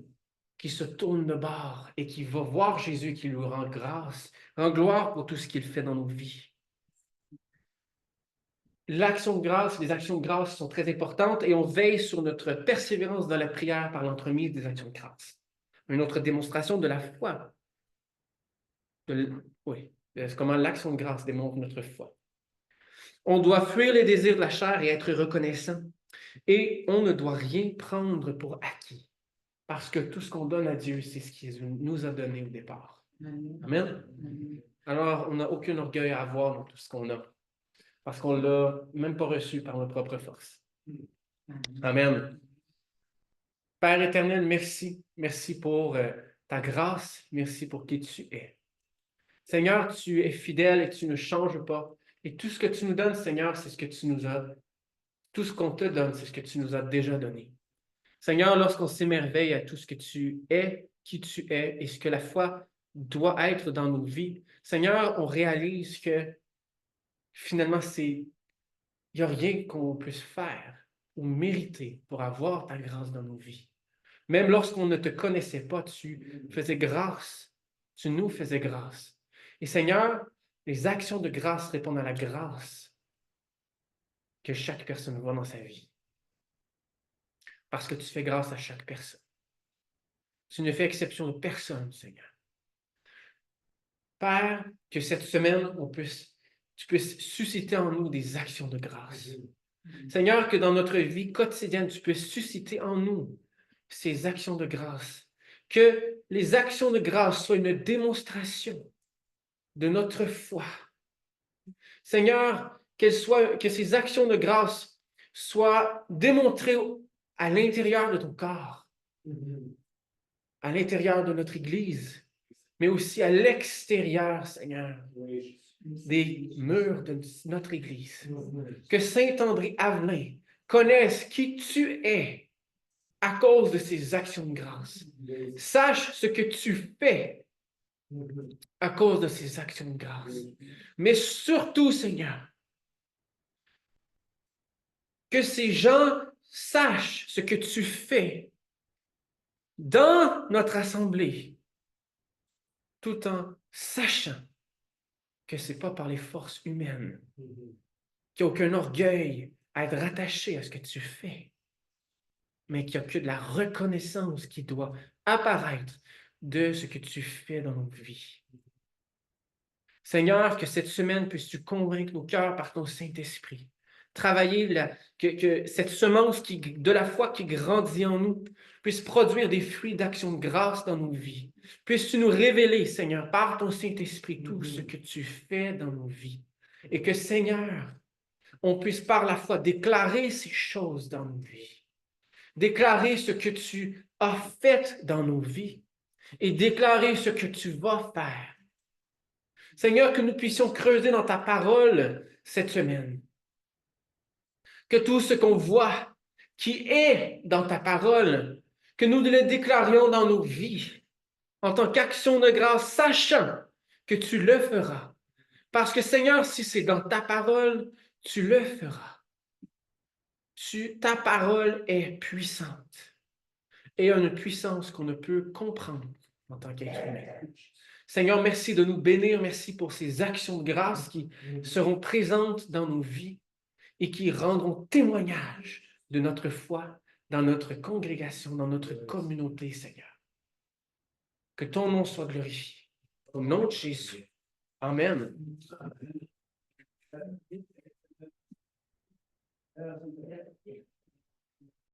qui se tourne de bord et qui va voir Jésus, qui lui rend grâce, rend gloire pour tout ce qu'il fait dans nos vies. L'action de grâce, les actions de grâce sont très importantes et on veille sur notre persévérance dans la prière par l'entremise des actions de grâce. Une autre démonstration de la foi. Oui, c'est comment l'action de grâce démontre notre foi. On doit fuir les désirs de la chair et être reconnaissant. Et on ne doit rien prendre pour acquis. Parce que tout ce qu'on donne à Dieu, c'est ce qu'il nous a donné au départ. Amen. Alors, on n'a aucun orgueil à avoir dans tout ce qu'on a. Parce qu'on ne l'a même pas reçu par nos propres forces. Amen. Père éternel, merci. Merci pour ta grâce. Merci pour qui tu es. Seigneur, tu es fidèle et tu ne changes pas. Et tout ce que tu nous donnes, Seigneur, c'est ce que tu nous as. Tout ce qu'on te donne, c'est ce que tu nous as déjà donné. Seigneur, lorsqu'on s'émerveille à tout ce que tu es, qui tu es et ce que la foi doit être dans nos vies, Seigneur, on réalise que finalement, il n'y a rien qu'on puisse faire ou mériter pour avoir ta grâce dans nos vies. Même lorsqu'on ne te connaissait pas, tu faisais grâce. Tu nous faisais grâce. Et Seigneur, les actions de grâce répondent à la grâce que chaque personne voit dans sa vie. Parce que tu fais grâce à chaque personne. Tu ne fais exception de personne, Seigneur. Père, que cette semaine, tu puisses susciter en nous des actions de grâce. Seigneur, que dans notre vie quotidienne, tu puisses susciter en nous ces actions de grâce. Que les actions de grâce soient une démonstration de notre foi. Seigneur, que ces actions de grâce soient démontrées à l'intérieur de ton corps, à l'intérieur de notre Église, mais aussi à l'extérieur, Seigneur, des murs de notre Église. Que Saint-André-Avelin connaisse qui tu es à cause de ces actions de grâce. Sache ce que tu fais à cause de ces actions de grâce. Mais surtout, Seigneur, que ces gens sachent ce que tu fais dans notre assemblée, tout en sachant que ce n'est pas par les forces humaines, qu'il n'y a aucun orgueil à être rattaché à ce que tu fais, mais qu'il n'y a que de la reconnaissance qui doit apparaître de ce que tu fais dans nos vies. Seigneur, que cette semaine puisses-tu convaincre nos cœurs par ton Saint-Esprit. Travailler que cette semence de la foi qui grandit en nous puisse produire des fruits d'action de grâce dans nos vies. Puisses-tu nous révéler, Seigneur, par ton Saint-Esprit, tout ce que tu fais dans nos vies. Et que, Seigneur, on puisse par la foi déclarer ces choses dans nos vies. Déclarer ce que tu as fait dans nos vies. Et déclarer ce que tu vas faire. Seigneur, que nous puissions creuser dans ta parole cette semaine. Que tout ce qu'on voit qui est dans ta parole, que nous le déclarions dans nos vies en tant qu'action de grâce, sachant que tu le feras. Parce que Seigneur, si c'est dans ta parole, tu le feras. Ta parole est puissante et a une puissance qu'on ne peut comprendre en tant qu'être humain. Seigneur, merci de nous bénir. Merci pour ces actions de grâce qui seront présentes dans nos vies et qui rendront témoignage de notre foi dans notre congrégation, dans notre communauté, Seigneur. Que ton nom soit glorifié. Au nom de Jésus. Amen.